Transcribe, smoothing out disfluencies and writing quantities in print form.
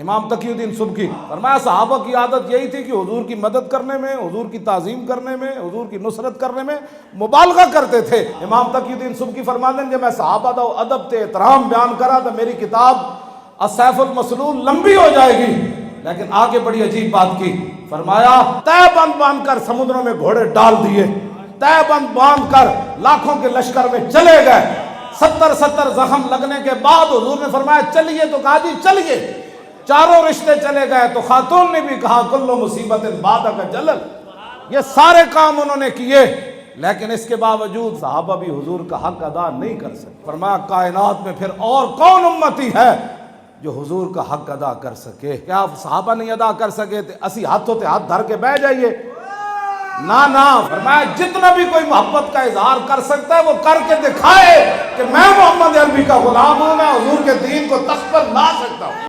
इमाम तकीउद्दीन सुबकी फरमाया सहाबा की आदत यही थी कि हुजूर की मदद करने में, हुजूर की ताज़ीम करने में, हुजूर की नुसरत करने में मुबालगा करते थे। इमाम तकीउद्दीन सुबकी फरमाते हैं जब मैं सहाबा का अदब ते एहतराम बयान करा तो मेरी किताब असैफुल मसलूल लंबी हो जाएगी, लेकिन आगे बड़ी अजीब बात की। फरमाया तय बंद बांध कर समुद्रों में घोड़े डाल दिए, तय बंद बांध कर लाखों के लश्कर में चले गए। 70 जख्म लगने के बाद हुजूर ने फरमाया चलिए, तो कहा जी चलिए। चारों रिश्ते चले गए तो खातून ने भी कहा कुल्लु मुसीबत बादा का जलल। ये सारे काम उन्होंने किए, लेकिन इसके बावजूद सहाबा भी हुजूर का हक अदा नहीं कर सके। फरमाया कायनात में फिर और कौन उम्मती है जो हुजूर का हक अदा कर सके? क्या सहाबा नहीं अदा कर सके थे असी हाथों से हाथ धर के बह जाइए? ना ना, फरमाया जितना भी कोई मोहब्बत का इजहार कर सकता है वो करके दिखाए कि मैं मोहम्मद अरबी का गुलाम हूं, मैं हुजूर के दीन को तख्त पर ला सकता हूं।